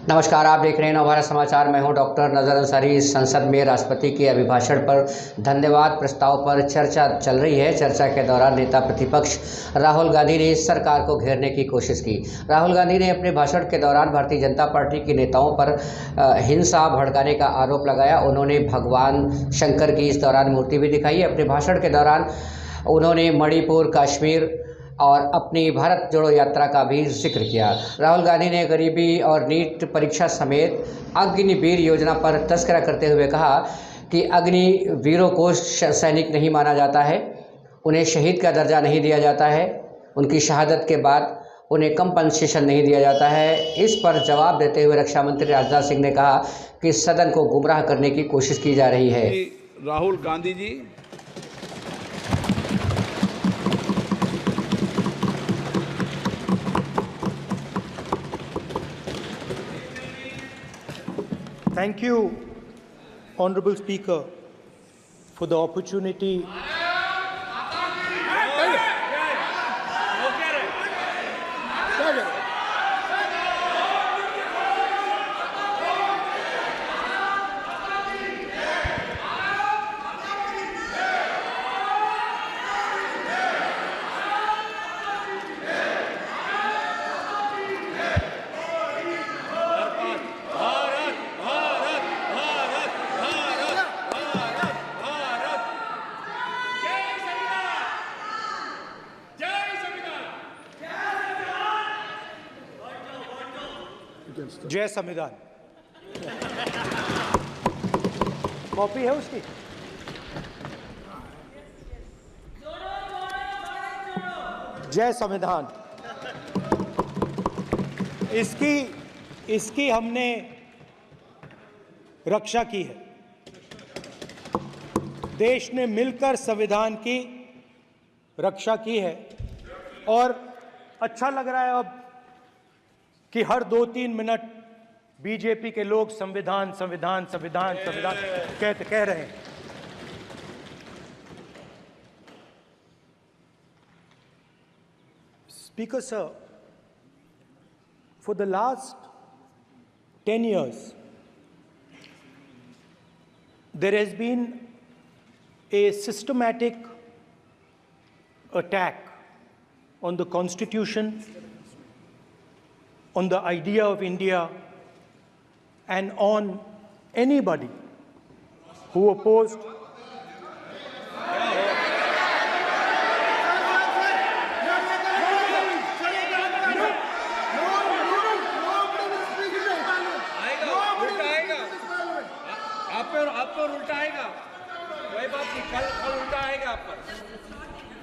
नमस्कार, आप देख रहे हैं नवभारत समाचार। मैं हूं डॉक्टर नजर अंसारी। संसद में राष्ट्रपति के अभिभाषण पर धन्यवाद प्रस्ताव पर चर्चा चल रही है। चर्चा के दौरान नेता प्रतिपक्ष राहुल गांधी ने सरकार को घेरने की कोशिश की। राहुल गांधी ने अपने भाषण के दौरान भारतीय जनता पार्टी के नेताओं पर हिंसा भड़काने का आरोप लगाया। उन्होंने भगवान शंकर की इस दौरान मूर्ति भी दिखाई। अपने भाषण के दौरान उन्होंने मणिपुर, कश्मीर और अपनी भारत जोड़ो यात्रा का भी जिक्र किया। राहुल गांधी ने गरीबी और नीट परीक्षा समेत अग्निवीर योजना पर तस्करा करते हुए कहा कि अग्निवीरों को सैनिक नहीं माना जाता है, उन्हें शहीद का दर्जा नहीं दिया जाता है, उनकी शहादत के बाद उन्हें कंपनसेशन नहीं दिया जाता है। इस पर जवाब देते हुए रक्षा मंत्री राजनाथ सिंह ने कहा कि सदन को गुमराह करने की कोशिश की जा रही है। Rahul Gandhi ji Thank you, Honorable Speaker, for the opportunity. जय संविधान। कॉपी है उसकी? जय संविधान। इसकी हमने रक्षा की है। देश ने मिलकर संविधान की रक्षा की है और अच्छा लग रहा है अब कि हर 2-3 मिनट बीजेपी के लोग संविधान संविधान संविधान संविधान कह रहे हैं। Speaker sir, for the last 10 years, there has been a systematic attack on the Constitution, on the idea of India, and on anybody who opposed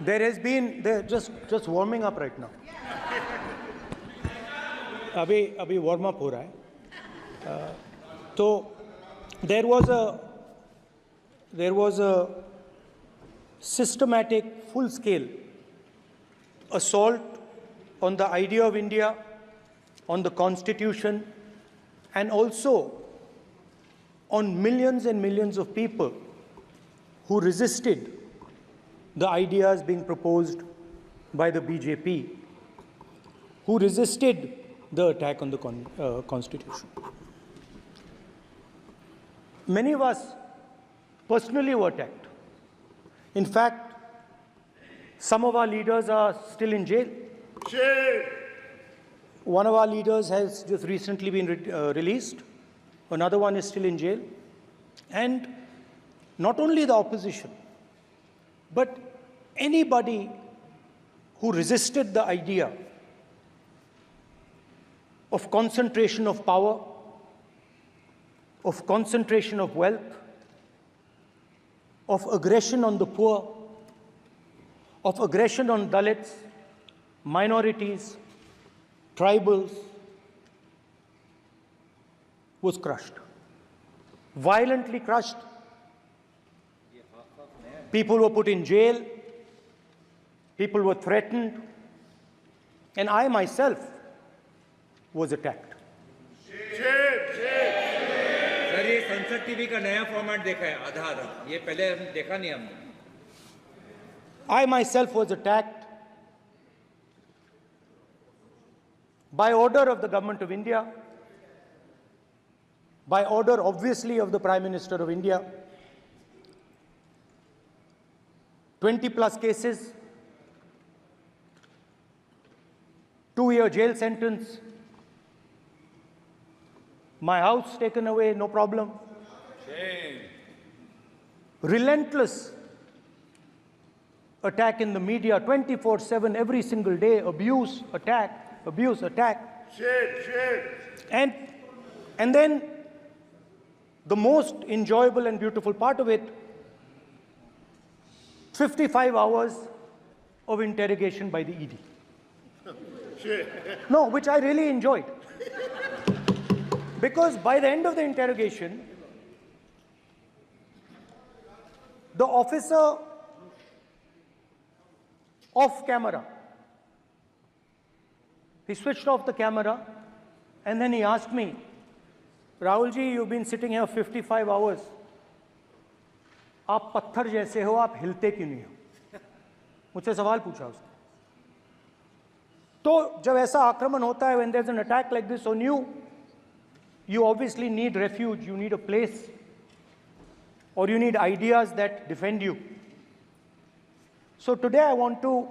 there has been just warming up right now. अभी warm up हो रहा है। तो there was a systematic, full-scale assault on the idea of India, on the Constitution, and also on millions and millions of people who resisted the ideas being proposed by the BJP, who resisted the attack on the Constitution. Many of us personally were attacked. In fact, some of our leaders are still in jail. One of our leaders has just recently been released. Another one is still in jail. And not only the opposition, but anybody who resisted the idea of concentration of power, of concentration of wealth, of aggression on the poor, of aggression on Dalits, minorities, tribals, was crushed, violently crushed. People were put in jail, people were threatened, and I myself was attacked. Sir, ये संसद TV का नया format देखा है, आधा ये पहले हम देखा नहीं हमने। I myself was attacked by order of the government of India, by order obviously of the Prime Minister of India. 20 plus cases, 2-year jail sentence, my house taken away, no problem. Shame. Relentless attack in the media, 24/7, every single day, abuse, attack, abuse, attack. And then the most enjoyable and beautiful part of it, 55 hours of interrogation by the ED. No, which I really enjoyed. Because by the end of the interrogation, the officer off camera, he switched off the camera and then he asked me, Rahul ji, you've been sitting here 55 hours. आप पत्थर जैसे हो, आप हिलते क्यों नहीं हो? मुझसे सवाल पूछा उसने. तो जब ऐसा आक्रमण होता है, when there's an attack like this on you, you obviously need refuge, you need a place, or you need ideas that defend you. So today I want to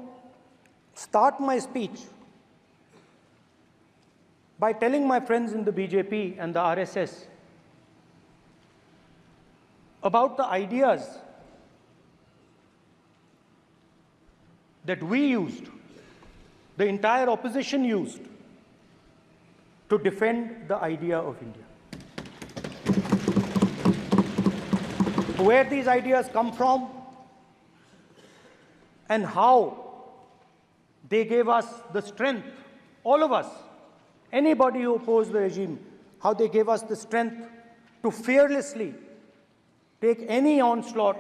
start my speech by telling my friends in the BJP and the RSS about the ideas that we used, the entire opposition used, to defend the idea of India. Where these ideas come from and how they gave us the strength, all of us, anybody who opposed the regime, how they gave us the strength to fearlessly take any onslaught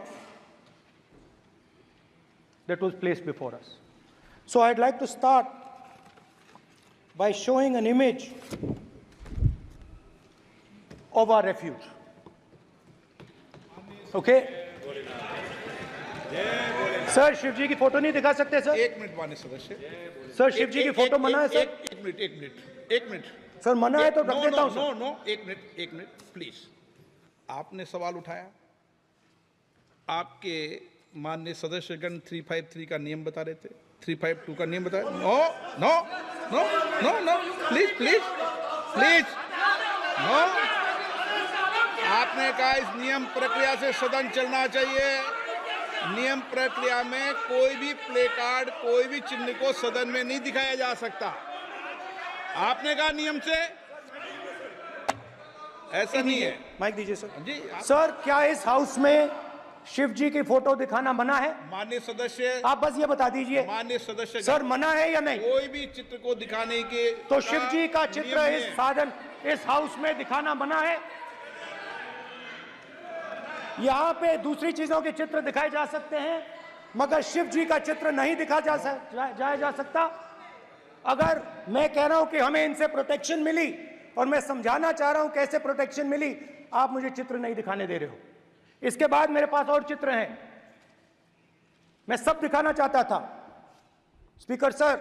that was placed before us. So I'd like to start by showing an image of our refuge. Okay? Sir Shiv ji की photo नहीं दिखा सकते sir? एक minute माननीय सदस्य. Sir Shiv ji की photo मना है सर? एक मिनट. सर मना है तो रख देता हूं सर. नो, एक मिनट प्लीज. आपने सवाल उठाया, आपके माननीय सदस्यगण 353 का नियम बता रहे थे, 352 का नियम बता रहे. No please no. आपने कहा इस नियम प्रक्रिया से सदन चलना चाहिए. नियम प्रक्रिया में कोई भी प्ले कार्ड, कोई भी चिन्ह को सदन में नहीं दिखाया जा सकता. आपने कहा नियम से, ऐसा नहीं है. माइक दीजिए सर. जी सर क्या इस हाउस में शिव जी की फोटो दिखाना मना है? माननीय सदस्य, आप बस ये बता दीजिए. माननीय सदस्य सर मना है या नहीं? कोई भी चित्र को दिखाने के तो शिव जी का चित्र नियम इस है. साधन, इस हाउस में दिखाना मना है? यहाँ पे दूसरी चीजों के चित्र दिखाए जा सकते हैं, मगर शिव जी का चित्र नहीं दिखा जा सकता. अगर मैं कह रहा हूं कि हमें इनसे प्रोटेक्शन मिली और मैं समझाना चाह रहा हूं कैसे प्रोटेक्शन मिली, आप मुझे चित्र नहीं दिखाने दे रहे हो. इसके बाद मेरे पास और चित्र हैं, मैं सब दिखाना चाहता था. स्पीकर सर,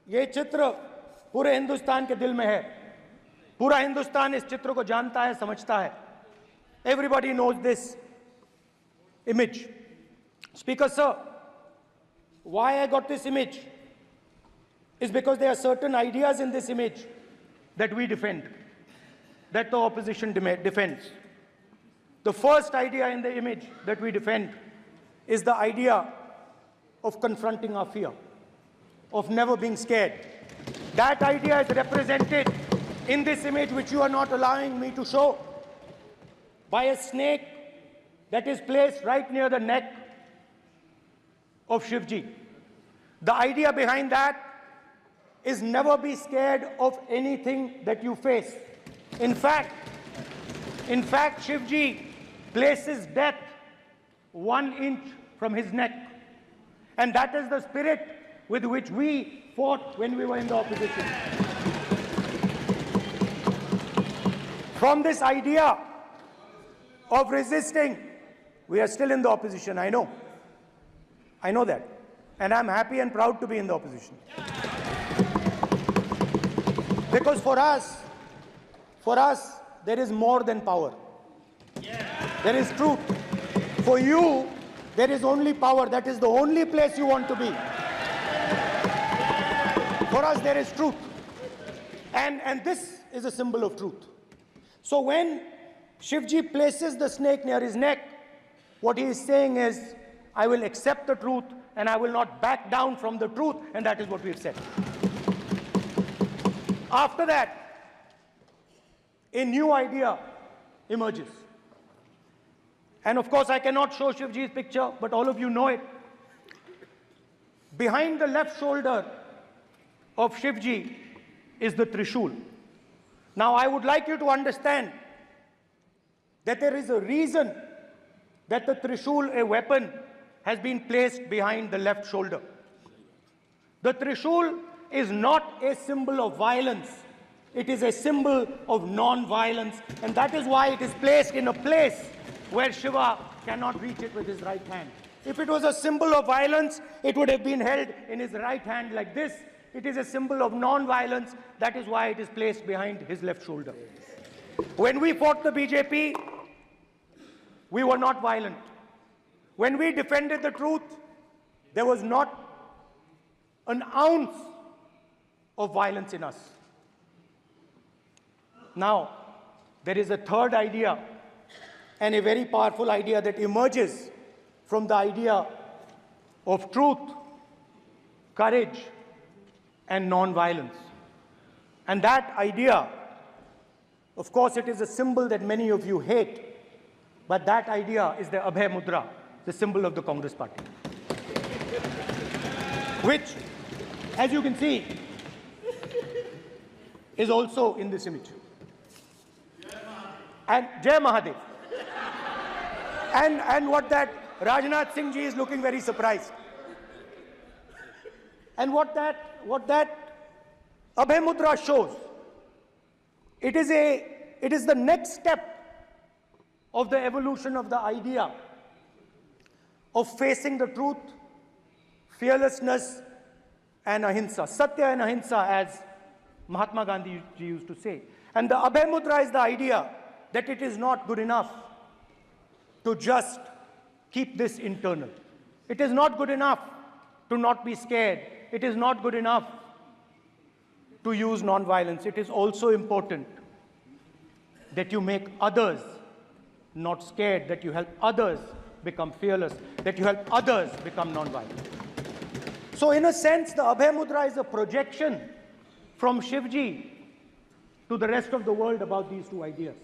ये चित्र पूरे हिंदुस्तान के दिल में है. पूरा हिंदुस्तान इस चित्र को जानता है, समझता है. Everybody knows this image. Speaker sir, why I got this image is because there are certain ideas in this image that we defend, that the opposition defends. The first idea in the image that we defend is the idea of confronting our fear, of never being scared. That idea is represented in this image, which you are not allowing me to show, by a snake that is placed right near the neck of Shivji. The idea behind that is never be scared of anything that you face. In fact, Shivji places death 1 inch from his neck. And that is the spirit with which we fought when we were in the opposition. From this idea of resisting, we are still in the opposition, I know. I know that. And I'm happy and proud to be in the opposition. Because for us, there is more than power. There is truth. For you, there is only power. That is the only place you want to be. For us, there is truth. And this is a symbol of truth. So when Shivji places the snake near his neck, what he is saying is, I will accept the truth and I will not back down from the truth, and that is what we've said. After that, a new idea emerges. And of course, I cannot show Shivji's picture, but all of you know it. Behind the left shoulder of Shivji is the Trishul. Now, I would like you to understand that there is a reason that the Trishul, a weapon, has been placed behind the left shoulder. The Trishul is not a symbol of violence. It is a symbol of non-violence, and that is why it is placed in a place where Shiva cannot reach it with his right hand. If it was a symbol of violence, it would have been held in his right hand like this. It is a symbol of non-violence. That is why it is placed behind his left shoulder. When we fought the BJP, we were not violent. When we defended the truth, there was not an ounce of violence in us. Now, there is a third idea, and a very powerful idea that emerges from the idea of truth, courage, and non-violence. And that idea, of course, it is a symbol that many of you hate, but that idea is the Abhay Mudra, the symbol of the Congress Party, which, as you can see, is also in this image. And Jai Mahadev. And what that Rajnath Singh ji is looking very surprised. And what that Abhay Mudra shows, it is the next step of the evolution of the idea of facing the truth, fearlessness, and ahimsa. Satya and ahimsa, as Mahatma Gandhi used to say. And the Abhay Mudra is the idea that it is not good enough to just keep this internal. It is not good enough to not be scared. It is not good enough to use non-violence. It is also important that you make others not scared, that you help others become fearless, that you help others become non-violent. So in a sense, the Abhay Mudra is a projection from Shivji to the rest of the world about these two ideas.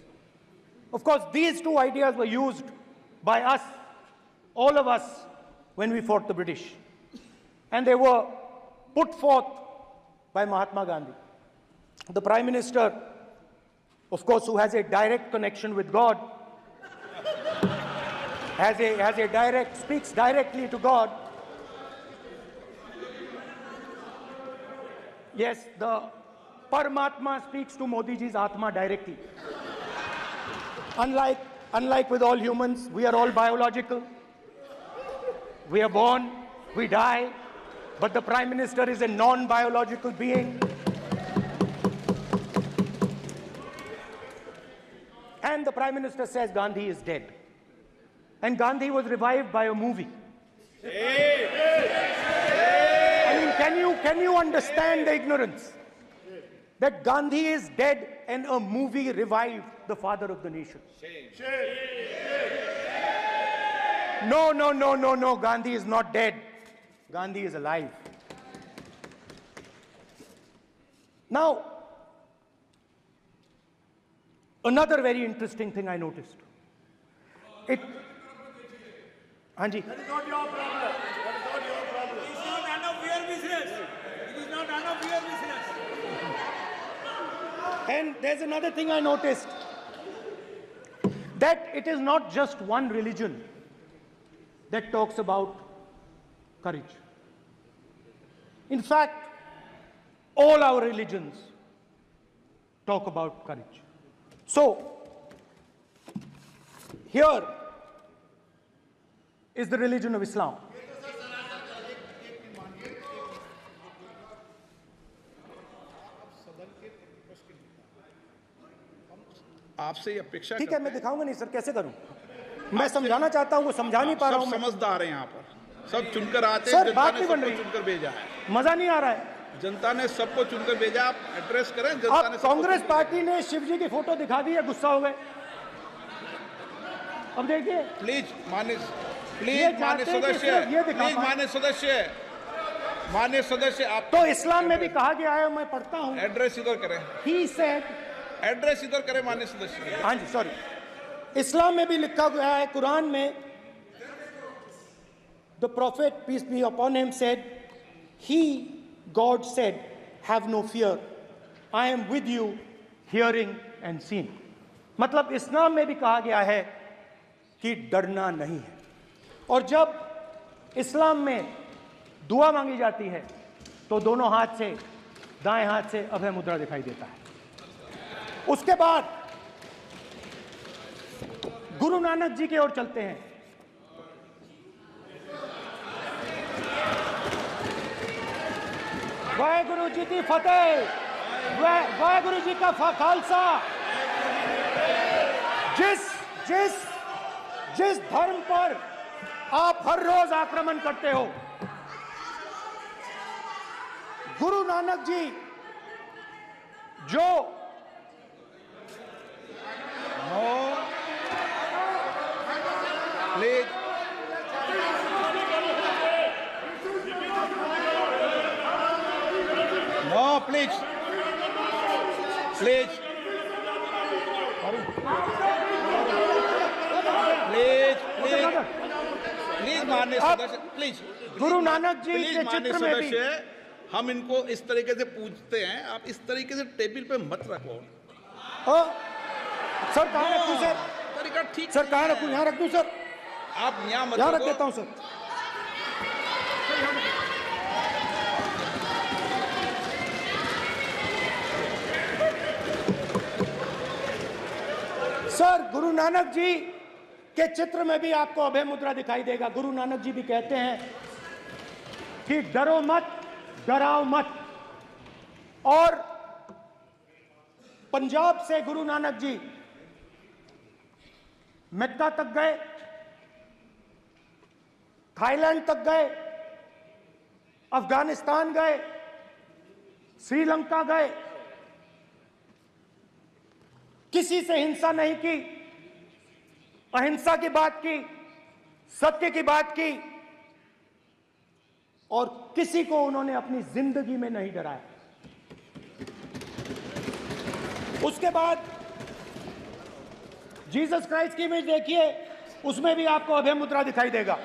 Of course, these two ideas were used by us, all of us, when we fought the British. And they were put forth by Mahatma Gandhi. The Prime Minister, of course, who has a direct connection with God, speaks directly to God. Yes, the Paramatma speaks to Modi ji's Atma directly. Unlike with all humans, we are all biological. We are born, we die, but the Prime Minister is a non-biological being. And the Prime Minister says Gandhi is dead. And Gandhi was revived by a movie. I mean, can you understand the ignorance? That Gandhi is dead and a movie revived the father of the nation. No, Gandhi is not dead. Gandhi is alive. Now, another very interesting thing I noticed. Hanji. That is not your problem. That is not your problem. It is not none of your business. It is not none of your business. And there's another thing I noticed. That it is not just one religion that talks about courage. In fact, all our religions talk about courage. So, here is the religion of Islam. आपसे ये अपेक्षा ठीक है, करते मैं हैं। दिखाऊंगा नहीं सर, कैसे करूं? मैं समझाना चाहता हूं, वो समझा नहीं पा रहा हूं सब मैं। समझदार हैं यहाँ पर, सब चुनकर आते सर, हैं, जनता बात ने नहीं बन सबको रही। चुनकर भेजा है, मजा नहीं आ रहा है। जनता ने सबको चुनकर भेजा। आप एड्रेस करें, जनता ने अब सबको कांग्रेस चुनकर पार्टी ने शिव जी की फोटो दिखा दी है, गुस्सा हो गए। अब देखिए, प्लीज मान्य ये प्लीज मान्य चाहते हैं कि सदस्य, सिर्फ ये दिखा प्लीज पाएं। मान्य सदस्य आप तो इस्लाम में भी कहा गया है, मैं पढ़ता हूं, एड्रेस इधर करें, ही सेड, एड्रेस इधर करें मान्य सदस्य। हाँ जी सॉरी, इस्लाम में भी लिखा गया है, कुरान में, the prophet peace be upon him said, he god said have no fear, I am with you hearing and seeing. मतलब इस्लाम में भी कहा गया है कि डरना नहीं है। और जब इस्लाम में दुआ मांगी जाती है तो दोनों हाथ से, दाएं हाथ से अभय मुद्रा दिखाई देता है। उसके बाद गुरु नानक जी की ओर चलते हैं। वाहेगुरु जी की फतेह, वाहेगुरु जी का खालसा। जिस धर्म पर आप हर रोज आक्रमण करते हो, गुरु नानक जी जो please no, please please please please please मान्य सदस्य, please Guru Nanak ji please के मान्य चित्र में भी, सदस्य, हम इनको इस तरीके से पूछते हैं, आप इस तरीके से टेबल पे मत रखो। सर कहाँ रखूं सर? तरीका ठीक सर कहाँ नहीं रखूं? है। यहाँ रख दूं सर? आप यहाँ मत यहाँ रख रखो। देता हूं सर। सर गुरु नानक जी के चित्र में भी आपको अभय मुद्रा दिखाई देगा। गुरु नानक जी भी कहते हैं कि डरो मत, डराओ मत। और पंजाब से गुरु नानक जी मक्का तक गए, थाईलैंड तक गए, अफगानिस्तान गए, श्रीलंका गए, किसी से हिंसा नहीं की, अहिंसा की बात की, सत्य की बात की, और किसी को उन्होंने अपनी जिंदगी में नहीं डराया। उसके बाद जीसस क्राइस्ट की इमेज देखिए, उसमें भी आपको अभय मुद्रा दिखाई देगा।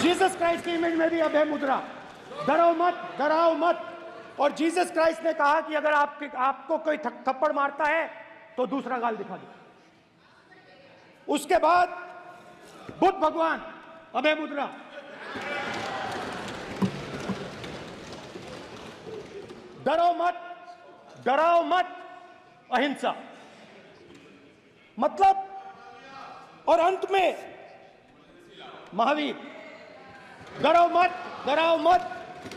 जीसस क्राइस्ट की इमेज में भी अभय मुद्रा, डरो मत, डराओ मत। और जीसस क्राइस्ट ने कहा कि अगर आपको कोई थप्पड़ मारता है तो दूसरा गाल दिखा दो। उसके बाद बुद्ध भगवान, अभय मुद्रा, डरो मत, डराओ मत, अहिंसा। मतलब, और अंत में महावीर, डरो मत, डराओ मत,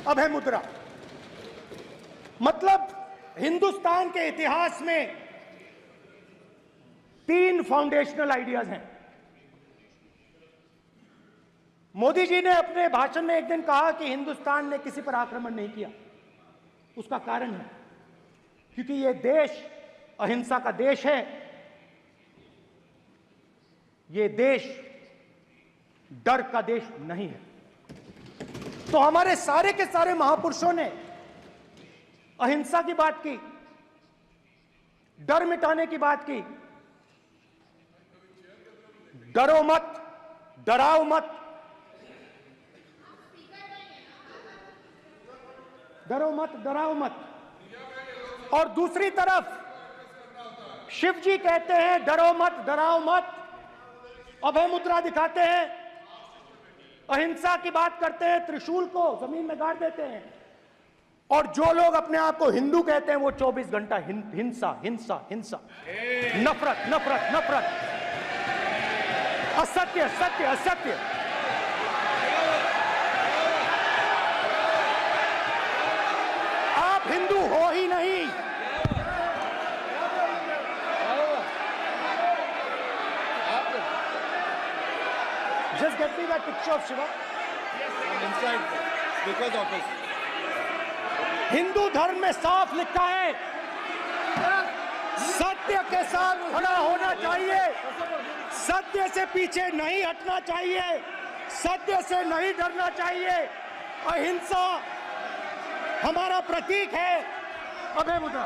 अभय मुद्रा। मतलब हिंदुस्तान के इतिहास में 3 फाउंडेशनल आइडियाज हैं। मोदी जी ने अपने भाषण में एक दिन कहा कि हिंदुस्तान ने किसी पर आक्रमण नहीं किया। उसका कारण है क्योंकि यह देश अहिंसा का देश है, यह देश डर का देश नहीं है। तो हमारे सारे के सारे महापुरुषों ने अहिंसा की बात की, डर मिटाने की बात की। डरो मत, डराओ मत, डरो मत, डराओ मत। और दूसरी तरफ शिव जी कहते हैं डरो मत, डराओ मत, अभय मुद्रा दिखाते हैं, अहिंसा की बात करते हैं, त्रिशूल को जमीन में गाड़ देते हैं। और जो लोग अपने आप को हिंदू कहते हैं वो 24 घंटा हिंसा, हिंसा, हिंसा, नफरत, नफरत, नफरत, असत्य, सत्य, असत्य। आप हिंदू हो ही नहीं, just get me that picture of Shiva? inside speaker's office. Hindu धर्म में साफ लिखा है, सत्य के साथ खड़ा होना चाहिए, सत्य से पीछे नहीं हटना चाहिए, सत्य से नहीं डरना चाहिए। अहिंसा हमारा प्रतीक है। अभय मुद्रा,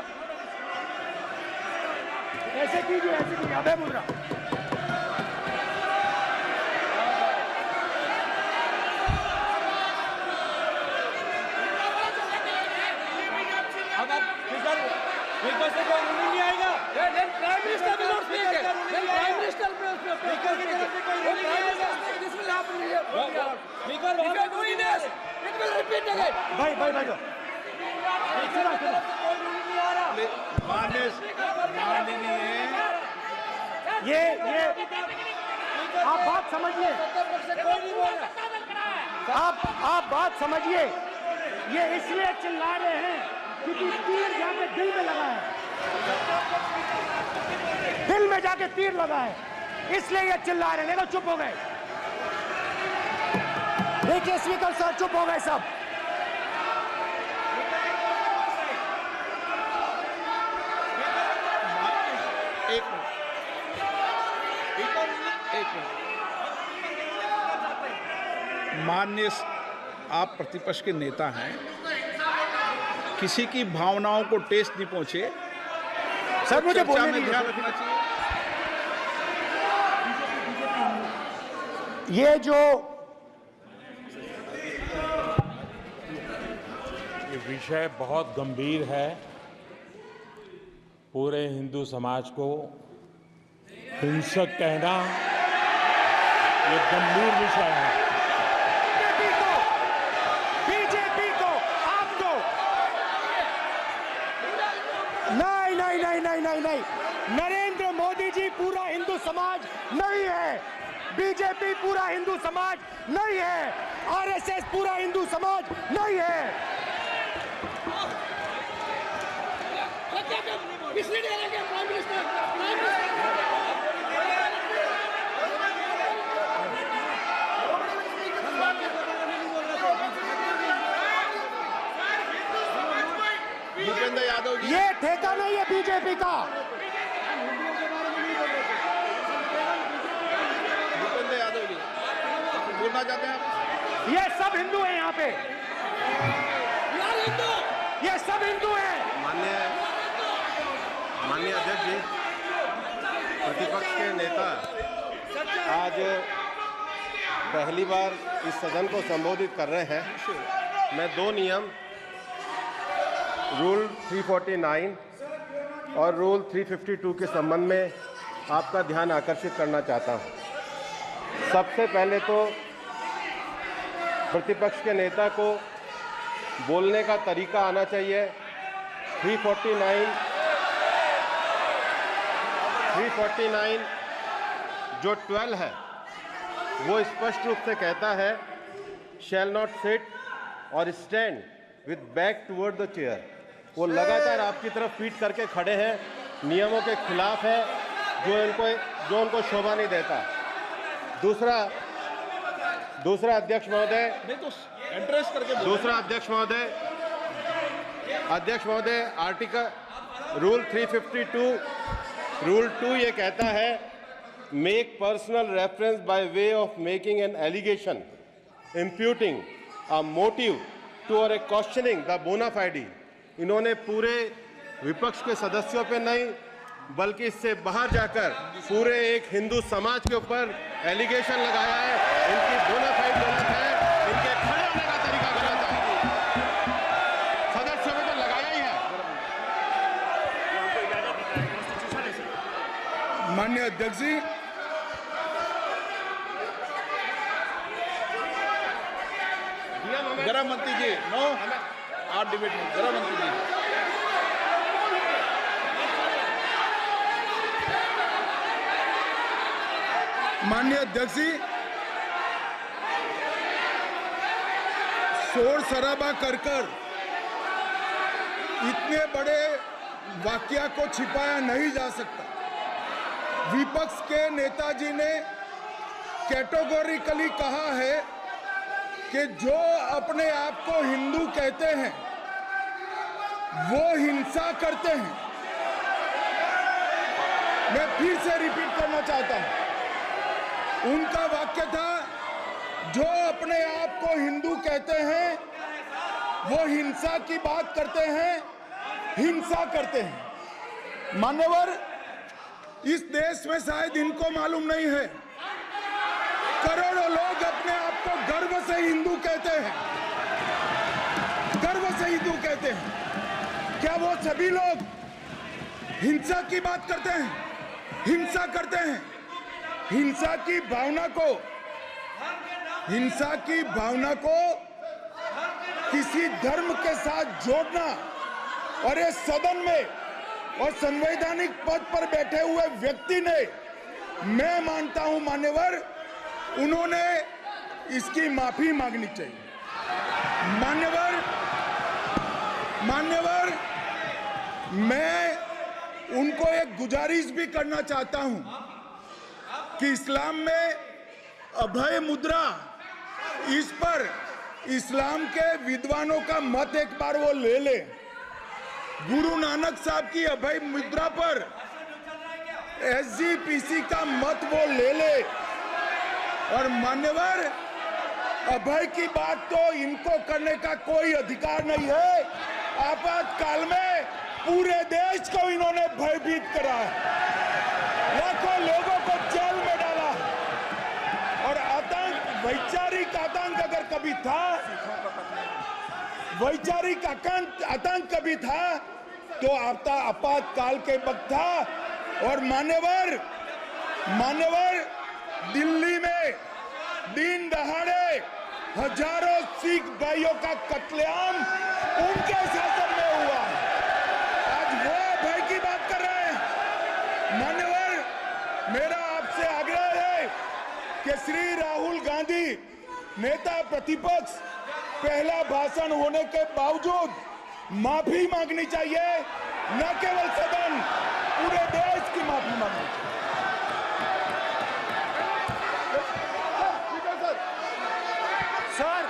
ऐसे कीजिए, अभय मुद्रा। अब स्पीकर से कोई रूलिंग नहीं आएगा। Prime minister will not speak. Then Prime Minister will speak. Speaker की तरफ से कोई रूलिंग नहीं आएगा। This will happen here. Speaker If you are doing this, it will repeat again. भाई कोई रूलिंग नहीं आ रहा। माननीय ये आप बात समझिए, कोई नहीं बोल रहा। आप बात समझिए। ये इसलिए चिल्ला रहे हैं क्योंकि तीर जाके दिल में लगा है, दिल में जाके तीर लगा है, इसलिए ये चिल्ला रहे हैं। देखो चुप हो गए, देखिए स्पीकर सर चुप हो गए सब। एक मिनट, माननीय आप प्रतिपक्ष के नेता हैं, किसी की भावनाओं को ठेस नहीं पहुंचे, सर मुझे चर्चा बोलने में दीजिए। ध्यान रखना चाहिए। ये विषय बहुत गंभीर है। पूरे हिंदू समाज को हिंसक कहना ये गंभीर विषय है। बीजेपी को आपको नहीं, नरेंद्र मोदी जी पूरा हिंदू समाज नहीं है, बीजेपी पूरा हिंदू समाज नहीं है, आरएसएस पूरा हिंदू समाज नहीं है। भूपेंद्र यादव जी, ये ठेका नहीं है बीजेपी का। भूपेंद्र यादव जी बोलना चाहते हैं आप? ये सब हिंदू हैं यहाँ पे, ये सब हिंदू हैं। माननीय अध्यक्ष जी, प्रतिपक्ष के नेता आज पहली बार इस सदन को संबोधित कर रहे हैं। मैं दो नियम रूल 349 और रूल 352 के संबंध में आपका ध्यान आकर्षित करना चाहता हूं। सबसे पहले तो प्रतिपक्ष के नेता को बोलने का तरीका आना चाहिए। 349 जो 12 है वो स्पष्ट रूप से कहता है शैल नॉट सिट और stand with back toward the chair. वो लगातार आपकी तरफ पीट करके खड़े हैं, नियमों के खिलाफ है, जो उनको शोभा नहीं देता। दूसरा अध्यक्ष महोदय, नहीं तो एड्रेस करके बोलो। दूसरा अध्यक्ष महोदय आर्टिकल रूल 352 रूल 2 ये कहता है make personal reference by way of making an allegation imputing a motive to or a questioning the बोना फाइडी। इन्होंने पूरे विपक्ष के सदस्यों पे नहीं बल्कि इससे बाहर जाकर पूरे एक हिंदू समाज के ऊपर एलिगेशन लगाया है। इनकी बोना फाइड गलत है, इनके खड़े होने का तरीका गलत है। सदस्यों में तो लगाया ही है। माननीय अध्यक्ष जी, गृह मंत्री जी, नो आप डिबेट में गृह मंत्री जी। माननीय अध्यक्ष जी, शोर शराबा कर इतने बड़े वाकया को छिपाया नहीं जा सकता। विपक्ष के नेताजी ने कैटेगोरिकली कहा है कि जो अपने आप को हिंदू कहते हैं वो हिंसा करते हैं। मैं फिर से रिपीट करना चाहता हूं, उनका वाक्य था जो अपने आप को हिंदू कहते हैं वो हिंसा की बात करते हैं, हिंसा करते हैं। मान्यवर, इस देश में शायद इनको मालूम नहीं है, करोड़ों लोग अपने आप को गर्व से हिंदू कहते हैं, गर्व से हिंदू कहते हैं। क्या वो सभी लोग हिंसा की बात करते हैं, हिंसा करते हैं? हिंसा की भावना को किसी धर्म के साथ जोड़ना और ये सदन में और संवैधानिक पद पर बैठे हुए व्यक्ति ने, मैं मानता हूं मान्यवर, उन्होंने इसकी माफी मांगनी चाहिए। मान्यवर, मैं उनको एक गुजारिश भी करना चाहता हूं कि इस्लाम में अभय मुद्रा, इस पर इस्लाम के विद्वानों का मत एक बार वो ले ले। गुरु नानक साहब की अभय मुद्रा पर SGPC का मत वो ले ले। और मान्यवर, अभय की बात तो इनको करने का कोई अधिकार नहीं है। आपातकाल में पूरे देश को इन्होंने भयभीत करा है, लाखों लोगों को जेल में डाला। और आतंक, वैचारिक आतंक अगर कभी था, वैचारिक आतंक कभी था तो आपातकाल के वक्त था। और मान्यवर, दिल्ली में दिन दहाड़े हजारों सिख भाइयों का कत्लेआम उनके शासन में हुआ। आज वो भय की बात कर रहे हैं। मान्यवर, मेरा आपसे आग्रह है कि श्री राहुल गांधी, नेता प्रतिपक्ष, पहला भाषण होने के बावजूद माफी मांगनी चाहिए, न केवल सदन, पूरे देश की माफी मांगनी चाहिए। सर,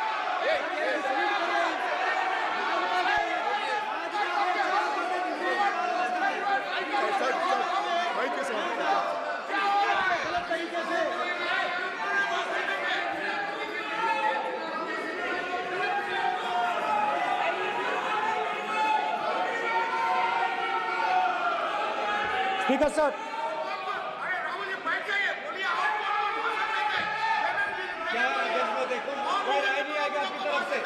स्पीकर सर, क्या देखो कोई राय नहीं आएगा आपकी तरफ से?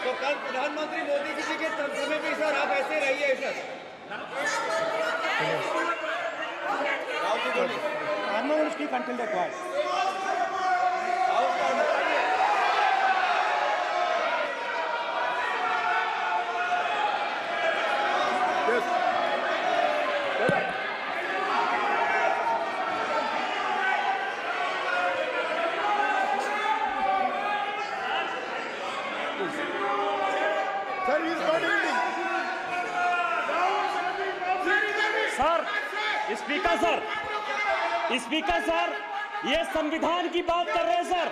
तो कल प्रधानमंत्री मोदी जी के समय भी सर आप ऐसे रहिए sir. I'm not going to speak until they're quiet. Speaker sir, ये संविधान की बात कर रहे हैं सर,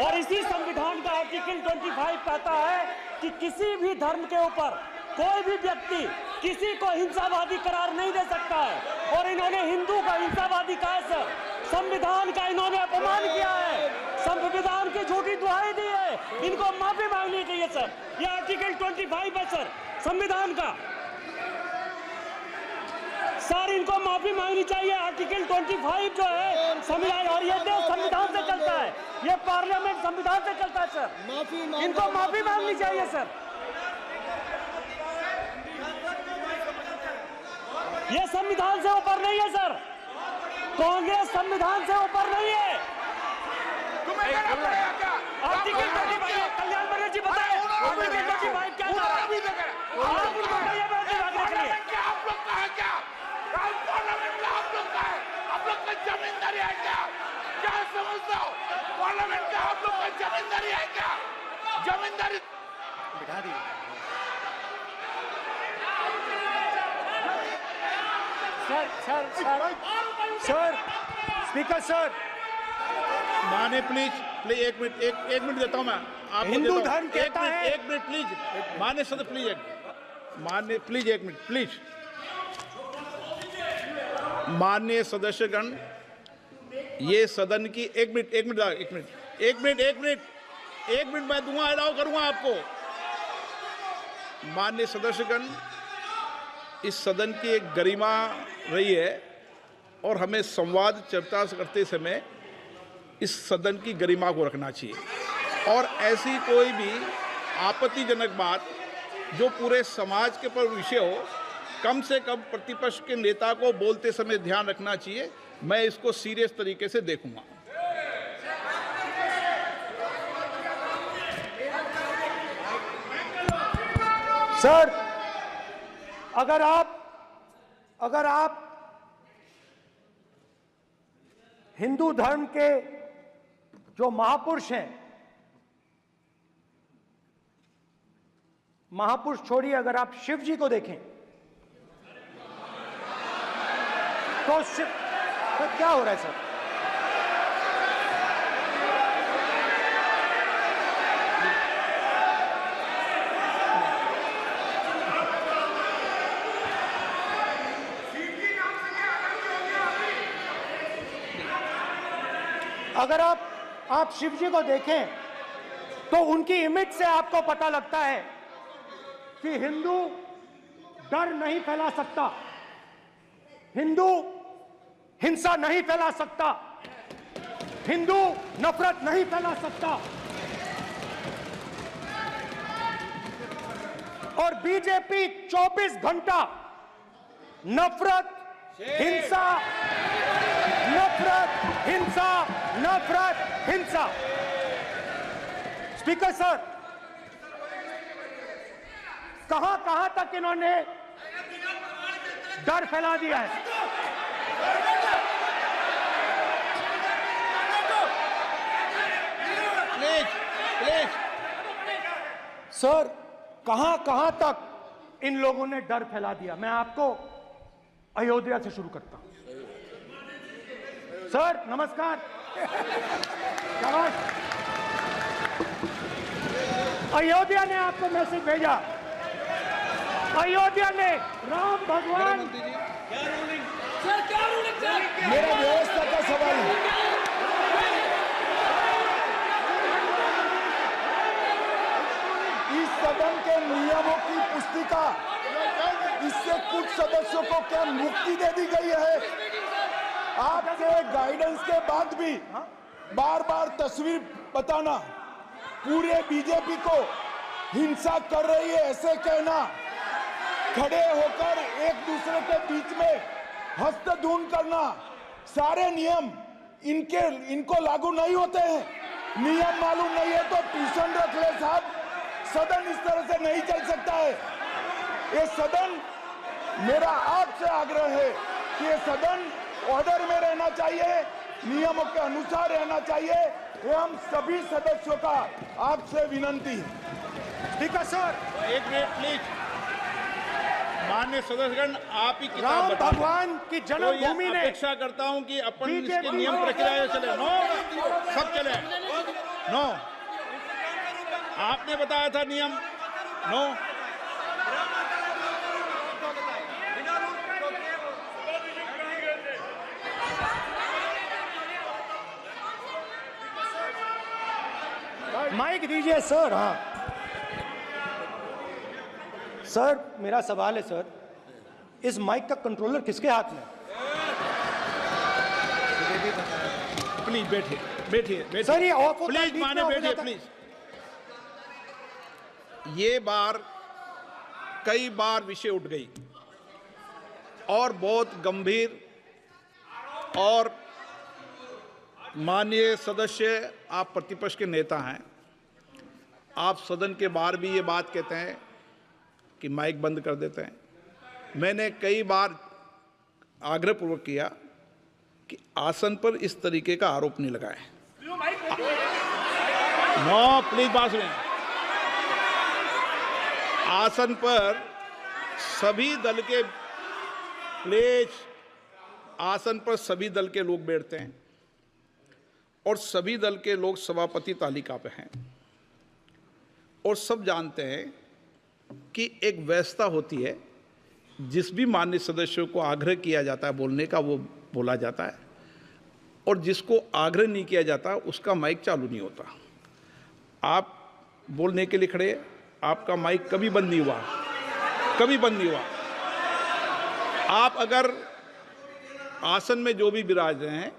और इसी संविधान का आर्टिकल 25 कहता है कि किसी भी धर्म के ऊपर कोई भी व्यक्ति किसी को हिंसावादी करार नहीं दे सकता है। और इन्होंने हिंदू का हिंसावादी कहा है सर। संविधान का इन्होंने अपमान किया है, संविधान की झूठी दुहाई दी है। इनको माफी मांगनी चाहिए सर। ये आर्टिकल 25 है सर संविधान का। सर, इनको माफी मांगनी चाहिए। आर्टिकल 25 जो है संविधान, और ये देश संविधान से चलता है, ये पार्लियामेंट संविधान से चलता है सर। इनको माफी मांगनी चाहिए सर। ये संविधान से ऊपर नहीं है सर। कांग्रेस संविधान से ऊपर नहीं है। आर्टिकल 25, कल्याण बनर्जी बताए आर्टिकल 25 क्या था? आप उनको कहिए आप लोग का है क्या? पार्लियामेंट का आप लोग का है? आप लोग का जमींदारी है क्या? क्या समझते हो? पार्लियामेंट का आप लोग का जमींदारी है क्या? जमींदारी बिठा दी। सर स्पीकर सर, माने प्लीज प्लीज एक मिनट देता हूं मैं आपको। हिंदू धर्म कहता है। एक मिनट प्लीज, मान्य सदस्य प्लीज, मान्य प्लीज एक मिनट प्लीज। माननीय सदस्यगण, ये सदन की एक मिनट मैं दूंगा, अलाउ करूंगा आपको। माननीय सदस्यगण, इस सदन की एक गरिमा रही है और हमें संवाद चर्चा करते समय इस सदन की गरिमा को रखना चाहिए और ऐसी कोई भी आपत्तिजनक बात जो पूरे समाज के पर विषय हो, कम से कम प्रतिपक्ष के नेता को बोलते समय ध्यान रखना चाहिए। मैं इसको सीरियस तरीके से देखूंगा। सर, अगर आप हिंदू धर्म के जो महापुरुष हैं, महापुरुष छोड़िए, अगर आप शिव जी को देखें तो क्या हो रहा है सर? अगर आप शिव जी को देखें तो उनकी इमेज से आपको पता लगता है कि हिंदू डर नहीं फैला सकता, हिंदू हिंसा नहीं फैला सकता, हिंदू नफरत नहीं फैला सकता। और बीजेपी 24 घंटा नफरत, हिंसा, नफरत, हिंसा, नफरत, हिंसा। स्पीकर सर, कहां तक इन्होंने डर फैला दिया है? प्लीज सर, कहां तक इन लोगों ने डर फैला दिया? मैं आपको अयोध्या से शुरू करता हूं। सर नमस्कार। अयोध्या ने आपको मैसेज भेजा, अयोध्या ने राम भगवान। मेरा व्यवस्था का सवाल है। इस सदन के नियमों की पुस्तिका, इससे कुछ सदस्यों को क्या मुक्ति दे दी गई है? आपके गाइडेंस के बाद भी बार बार तस्वीर बताना, पूरे बीजेपी को हिंसा कर रही है ऐसे कहना, खड़े होकर एक दूसरे के बीच में हस्तधून करना, सारे नियम इनको लागू नहीं होते हैं। नियम मालूम नहीं है तो ट्यूशन रख ले साहब, सदन इस तरह से नहीं चल सकता है। ये सदन, मेरा आपसे आग्रह है कि ये सदन ऑर्डर में रहना चाहिए, नियमों के अनुसार रहना चाहिए। ये हम सभी सदस्यों का आपसे विनंती है। ठीक है सर, एक मिनट प्लीज। माननीय सदस्यगण, आप ही किताब राम बताओ। भगवान की जन्मभूमि ने अपेक्षा करता हूं कि अपन इसके नियम प्रक्रिया चले। नो, सब चले। नो, आपने बताया था नियम। नो, माइक दीजिए सर। हाँ सर, मेरा सवाल है सर, इस माइक का कंट्रोलर किसके हाथ में? प्लीज बैठिए सर, ये ऑफ होता है, प्लीज, माने बैठिए प्लीज। ये बार कई बार विषय उठ गई और बहुत गंभीर, और माननीय सदस्य, आप प्रतिपक्ष के नेता हैं, आप सदन के बाहर भी ये बात कहते हैं कि माइक बंद कर देते हैं। मैंने कई बार आग्रहपूर्वक किया कि आसन पर इस तरीके का आरोप नहीं लगाएं। नो, प्लीज बात सुनिए। आसन पर सभी दल के, प्लीज, आसन पर सभी दल के लोग बैठते हैं। और सभी दल के लोग सभापति तालिका पे हैं और सब जानते हैं कि एक व्यवस्था होती है, जिस भी माननीय सदस्यों को आग्रह किया जाता है बोलने का वो बोला जाता है, और जिसको आग्रह नहीं किया जाता उसका माइक चालू नहीं होता। आप बोलने के लिए खड़े, आपका माइक कभी बंद नहीं हुआ, कभी बंद नहीं हुआ। आप अगर आसन में जो भी विराज रहे हैं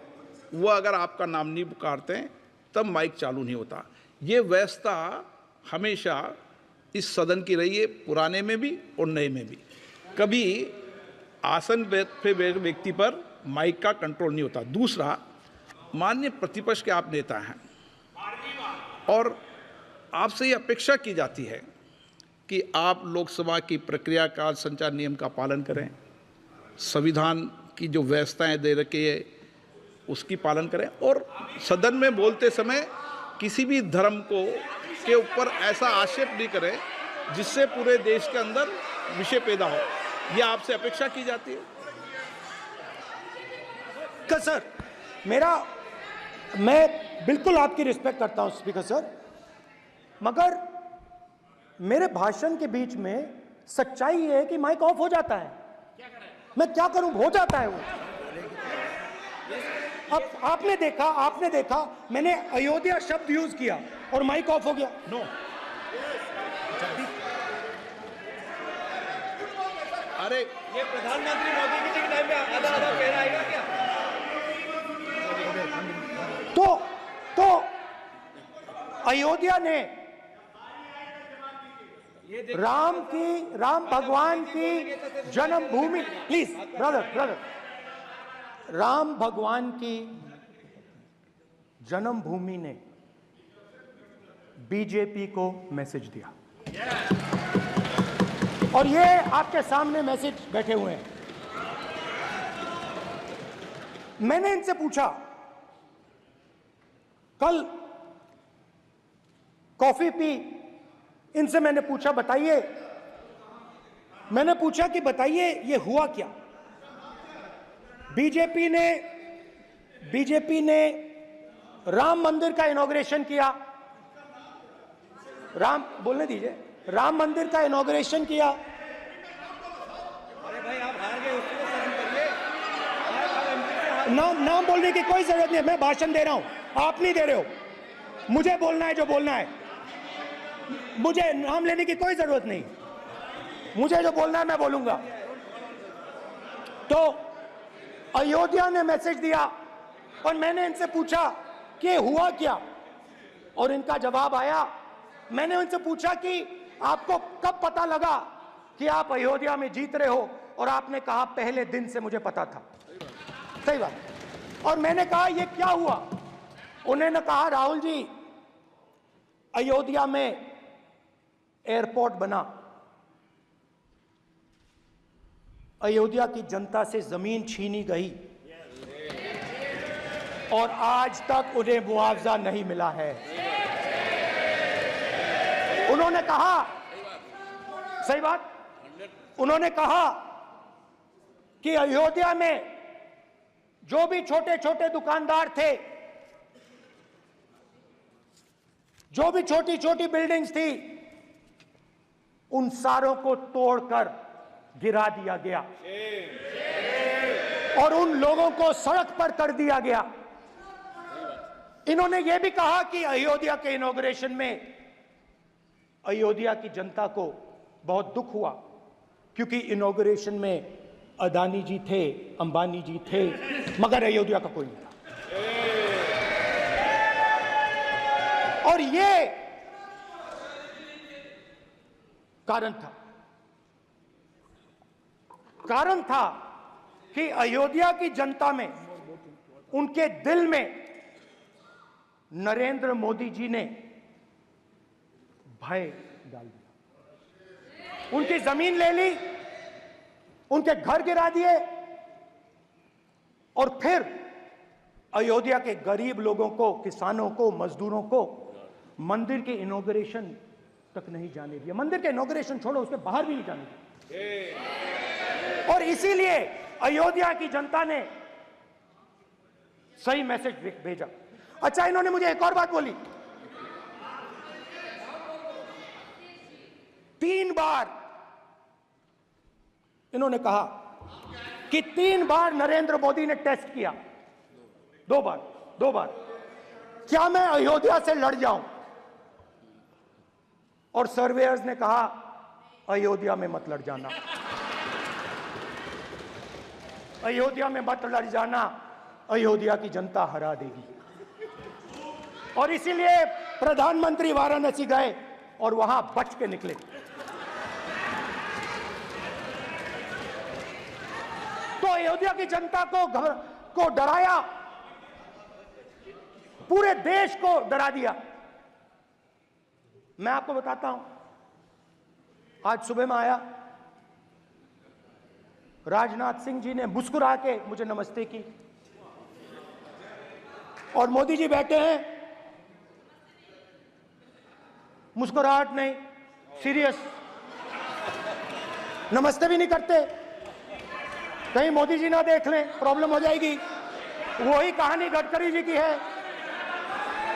वो अगर आपका नाम नहीं पुकारते हैं तब माइक चालू नहीं होता। ये व्यवस्था हमेशा इस सदन की रही है, पुराने में भी और नए में भी। कभी आसन पे व्यक्ति पर माइक का कंट्रोल नहीं होता। दूसरा, माननीय प्रतिपक्ष के आप नेता हैं और आपसे ये अपेक्षा की जाती है कि आप लोकसभा की प्रक्रिया का संचार नियम का पालन करें, संविधान की जो व्यवस्थाएं दे रखी है उसकी पालन करें, और सदन में बोलते समय किसी भी धर्म को के ऊपर ऐसा आक्षेप नहीं करें जिससे पूरे देश के अंदर विषय पैदा हो। यह आपसे अपेक्षा की जाती है। सर, मैं बिल्कुल आपकी रिस्पेक्ट करता हूं स्पीकर सर, मगर मेरे भाषण के बीच में सच्चाई ये है कि माइक ऑफ हो जाता है। मैं क्या करूं, हो जाता है वो। अब आपने देखा मैंने अयोध्या शब्द यूज किया और माइक ऑफ हो गया। नो, अरे ये प्रधानमंत्री मोदी जी के टाइम पे आधा आधा कह रहा है क्या? तो अयोध्या ने राम भगवान की जन्मभूमि, प्लीज ब्रदर, राम भगवान की जन्मभूमि ने बीजेपी को मैसेज दिया, और ये आपके सामने मैसेज बैठे हुए हैं। मैंने इनसे पूछा, कल कॉफी पी, इनसे मैंने पूछा कि बताइए ये हुआ क्या। बीजेपी ने राम मंदिर का इनॉग्रेशन किया, बोलने दीजिए, राम मंदिर का इनॉग्रेशन किया। अरे भाई आप हार गए, उसको तो सहन करिए। नाम बोलने की कोई जरूरत नहीं है, मैं भाषण दे रहा हूं, आप नहीं दे रहे हो। मुझे बोलना है जो बोलना है, मुझे नाम लेने की कोई जरूरत नहीं, मुझे जो बोलना है मैं बोलूंगा। तो अयोध्या ने मैसेज दिया और मैंने इनसे पूछा कि हुआ क्या, और इनका जवाब आया। मैंने उनसे पूछा कि आपको कब पता लगा कि आप अयोध्या में जीत रहे हो, और आपने कहा पहले दिन से मुझे पता था। सही बात। और मैंने कहा ये क्या हुआ, उन्होंने कहा राहुल जी, अयोध्या में एयरपोर्ट बना, अयोध्या की जनता से जमीन छीनी गई और आज तक उन्हें मुआवजा नहीं मिला है। उन्होंने कहा, सही बात, उन्होंने कहा कि अयोध्या में जो भी छोटे छोटे दुकानदार थे, जो भी छोटी छोटी बिल्डिंग्स थी, उन सारों को तोड़कर गिरा दिया गया और उन लोगों को सड़क पर कर दिया गया। इन्होंने यह भी कहा कि अयोध्या के इनॉग्रेशन में अयोध्या की जनता को बहुत दुख हुआ, क्योंकि इनॉग्रेशन में अदानी जी थे, अंबानी जी थे, मगर अयोध्या का कोई नहीं था। और ये कारण था कि अयोध्या की जनता में, उनके दिल में नरेंद्र मोदी जी ने भय डाल दिया। उनकी जमीन ले ली, उनके घर गिरा दिए, और फिर अयोध्या के गरीब लोगों को, किसानों को, मजदूरों को मंदिर के इनॉग्रेशन तक नहीं जाने दिया। मंदिर के इनॉग्रेशन छोड़ो, उसके बाहर भी नहीं जाने दिया। और इसीलिए अयोध्या की जनता ने सही मैसेज भेजा। अच्छा, इन्होंने मुझे एक और बात बोली, 3 बार इन्होंने कहा कि 3 बार नरेंद्र मोदी ने टेस्ट किया, 2 बार क्या मैं अयोध्या से लड़ जाऊं? और सर्वेयर्स ने कहा अयोध्या में मत लड़ जाना, अयोध्या में मत लड़ जाना, अयोध्या की जनता हरा देगी। और इसीलिए प्रधानमंत्री वाराणसी गए और वहां बच के निकले। तो अयोध्या की जनता को डराया, पूरे देश को डरा दिया। मैं आपको बताता हूं, आज सुबह में आया, राजनाथ सिंह जी ने मुस्कुरा के मुझे नमस्ते की, और मोदी जी बैठे हैं, मुस्कुराहट नहीं, सीरियस, नमस्ते भी नहीं करते, कहीं मोदी जी ना देख लें, प्रॉब्लम हो जाएगी। वही कहानी गडकरी जी की है,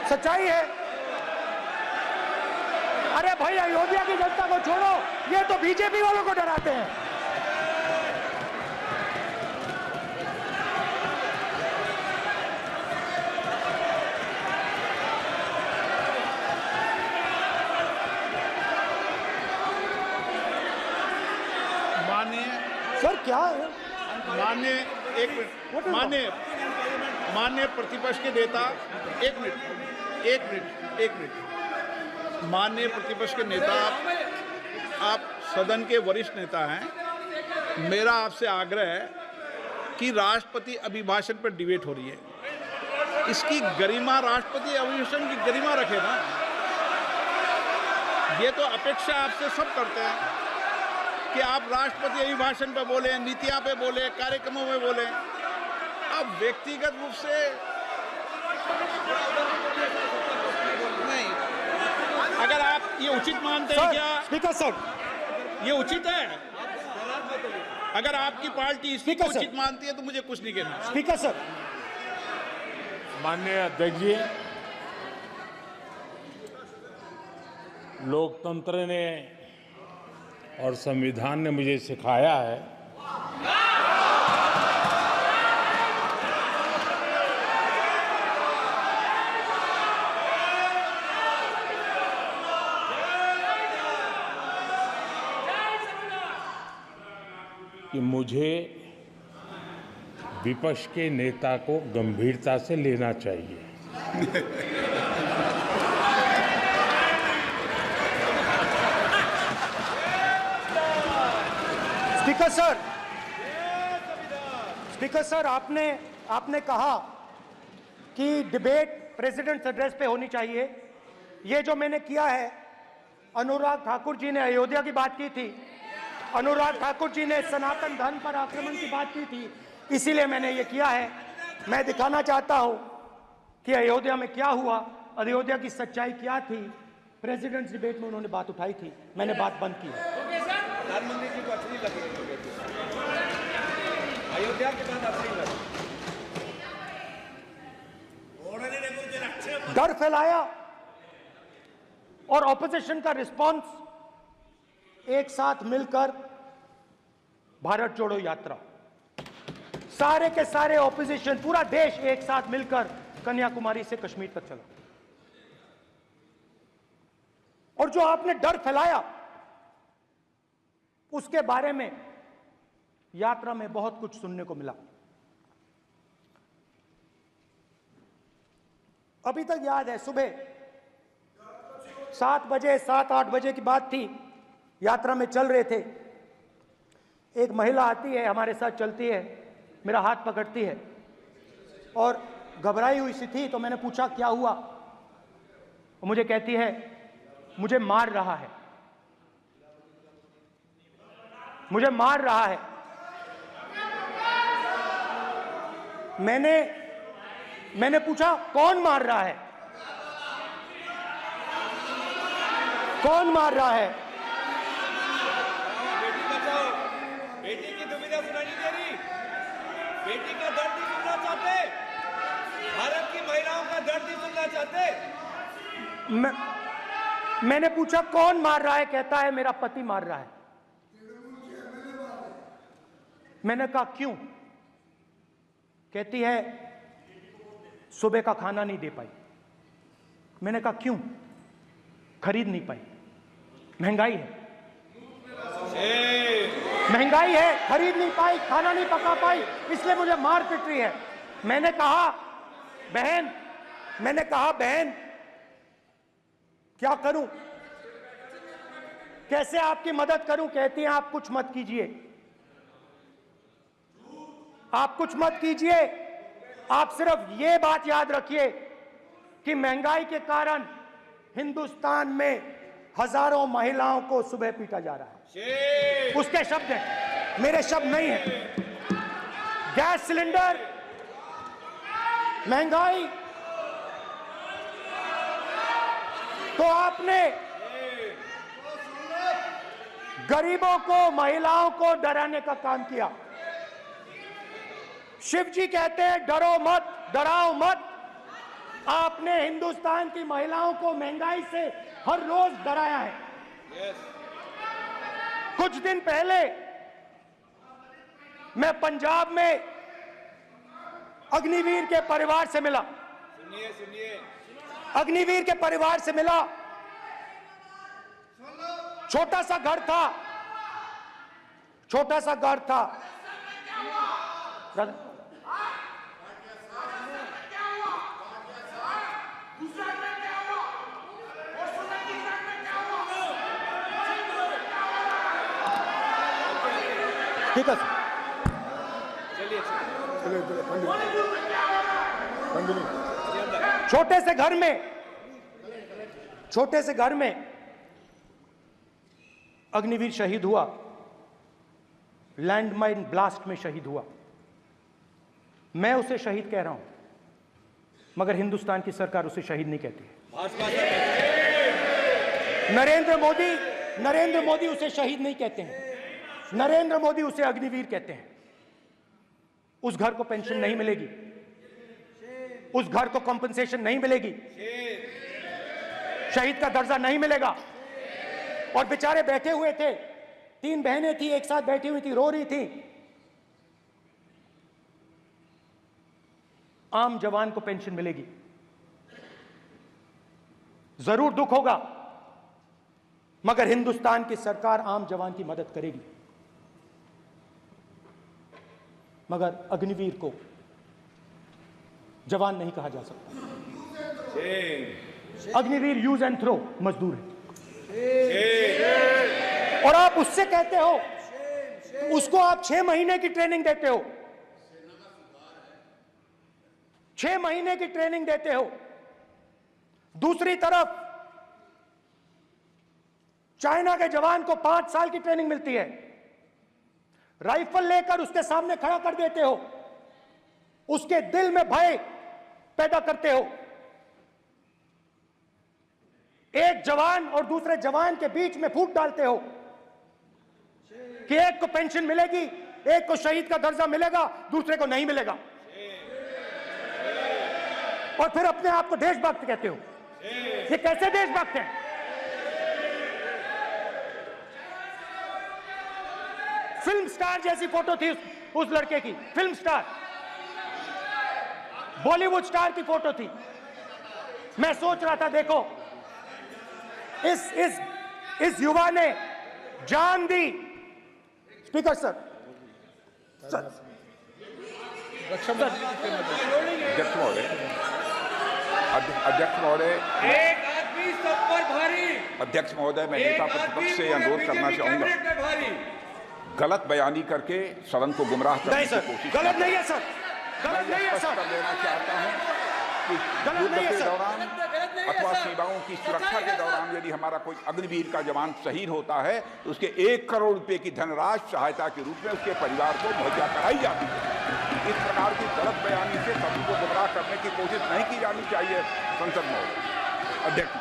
सच्चाई है। अरे भाई, अयोध्या की जनता को छोड़ो, ये तो बीजेपी वालों को डराते हैं। माननीय सर क्या है? माननीय प्रतिपक्ष के नेता, एक मिनट, माननीय प्रतिपक्ष के नेता, आप सदन के वरिष्ठ नेता हैं। मेरा आपसे आग्रह है कि राष्ट्रपति अभिभाषण पर डिबेट हो रही है, इसकी गरिमा, राष्ट्रपति अभिभाषण की गरिमा रखे ना। ये तो अपेक्षा आपसे सब करते हैं कि आप राष्ट्रपति अभिभाषण पे बोले, नीतियां पे बोले, कार्यक्रमों में बोले। अब व्यक्तिगत रूप से नहीं, अगर आप ये उचित मानते हैं क्या? स्पीकर सर, ये उचित है? अगर आपकी पार्टी इसको उचित मानती है तो मुझे कुछ नहीं कहना। स्पीकर सर, माननीय अध्यक्ष जी, लोकतंत्र ने और संविधान ने मुझे सिखाया है कि मुझे विपक्ष के नेता को गंभीरता से लेना चाहिए। स्पीकर सर, आपने कहा कि डिबेट प्रेसिडेंट्स एड्रेस पे होनी चाहिए। ये जो मैंने किया है, अनुराग ठाकुर जी ने अयोध्या की बात की थी, अनुराग ठाकुर जी ने सनातन धर्म पर आक्रमण की बात की थी, इसीलिए मैंने ये किया है। मैं दिखाना चाहता हूं कि अयोध्या में क्या हुआ, अयोध्या की सच्चाई क्या थी। प्रेसिडेंट्स डिबेट में उन्होंने बात उठाई थी, मैंने बात बंद की। प्रधानमंत्री जी को अच्छी लगी अयोध्या के बाद अच्छी लगी, डर फैलाया और ऑपोजिशन का रिस्पांस एक साथ मिलकर भारत जोड़ो यात्रा, सारे के सारे ऑपोजिशन, पूरा देश एक साथ मिलकर कन्याकुमारी से कश्मीर तक चला। और जो आपने डर फैलाया उसके बारे में यात्रा में बहुत कुछ सुनने को मिला। अभी तक याद है, सुबह 7 बजे 7-8 बजे की बात थी, यात्रा में चल रहे थे, एक महिला आती है, हमारे साथ चलती है, मेरा हाथ पकड़ती है और घबराई हुई सी थी। तो मैंने पूछा क्या हुआ, वो मुझे कहती है मुझे मार रहा है, मुझे मार रहा है। मैंने पूछा कौन मार रहा है, कौन मार रहा है? बेटी बचाओ, बेटी की दुविधा सुनाई नहीं दे रही, बेटी का दर्द नहीं सुनना चाहते, भारत की महिलाओं का दर्द नहीं चाहते? मैंने पूछा कौन मार रहा है, कहता है मेरा पति मार रहा है। मैंने कहा क्यों? कहती है सुबह का खाना नहीं दे पाई। मैंने कहा क्यों? खरीद नहीं पाई। महंगाई है, महंगाई है, खरीद नहीं पाई, खाना नहीं पका पाई, इसलिए मुझे मार पिट रही है। मैंने कहा बहन क्या करूं, कैसे आपकी मदद करूं? कहती हैं आप कुछ मत कीजिए, आप कुछ मत कीजिए, आप सिर्फ ये बात याद रखिए कि महंगाई के कारण हिंदुस्तान में हजारों महिलाओं को सुबह पीटा जा रहा है। उसके शब्द हैं, मेरे शब्द नहीं है। गैस सिलेंडर, महंगाई, तो आपने गरीबों को, महिलाओं को डराने का काम किया। शिव जी कहते हैं डरो मत, डराओ मत। आपने हिंदुस्तान की महिलाओं को महंगाई से हर रोज डराया है। कुछ दिन पहले मैं पंजाब में अग्निवीर के परिवार से मिला। सुनिए अग्निवीर के परिवार से मिला। छोटा सा घर था, छोटा सा घर था। ठीक है सर, छोटे से घर में अग्निवीर शहीद हुआ, लैंडमाइन ब्लास्ट में शहीद हुआ। मैं उसे शहीद कह रहा हूं, मगर हिंदुस्तान की सरकार उसे शहीद नहीं कहती। नरेंद्र मोदी उसे शहीद नहीं कहते हैं, नरेंद्र मोदी उसे अग्निवीर कहते हैं। उस घर को पेंशन नहीं मिलेगी, उस घर को कॉम्पनसेशन नहीं मिलेगी, शहीद का दर्जा नहीं मिलेगा। और बेचारे बैठे हुए थे, 3 बहनें थी, एक साथ बैठी हुई थी, रो रही थी। आम जवान को पेंशन मिलेगी, जरूर दुख होगा, मगर हिंदुस्तान की सरकार आम जवान की मदद करेगी। मगर अग्निवीर को जवान नहीं कहा जा सकता। अग्निवीर यूज एंड थ्रो मजदूर है। और आप उससे कहते हो, उसको आप 6 महीने की ट्रेनिंग देते हो, 6 महीने की ट्रेनिंग देते हो। दूसरी तरफ चाइना के जवान को 5 साल की ट्रेनिंग मिलती है, राइफल लेकर उसके सामने खड़ा कर देते हो, उसके दिल में भय पैदा करते हो। एक जवान और दूसरे जवान के बीच में फूट डालते हो कि एक को पेंशन मिलेगी, एक को शहीद का दर्जा मिलेगा, दूसरे को नहीं मिलेगा। और फिर अपने आप को देशभक्त कहते हो। ये कैसे देशभक्त हैं? फिल्म स्टार जैसी फोटो थी उस लड़के की, फिल्म स्टार, बॉलीवुड स्टार की फोटो थी। मैं सोच रहा था, देखो इस युवा ने जान दी। स्पीकर सर, अध्यक्ष महोदय, एक आदमी सब पर भारी। अध्यक्ष महोदय, मैं नेता प्रतिपक्ष से अनुरोध करना चाहूंगा, गलत बयानी करके सदन को गुमराह करने की कोशिश। गलत नहीं है सर, गलत नहीं है सर। कर देना चाहता हूं कि युद्ध के दौरान अथवा सीमाओं की सुरक्षा के दौरान यदि हमारा कोई अग्निवीर का जवान शहीद होता है तो उसके 1 करोड़ रुपए की धनराशि सहायता के रूप में उसके परिवार को मुहैया कराई जाती है। इस प्रकार की गलत बयानी से सभी को गुमराह करने की कोशिश नहीं की जानी चाहिए। संसद महोदय, अध्यक्ष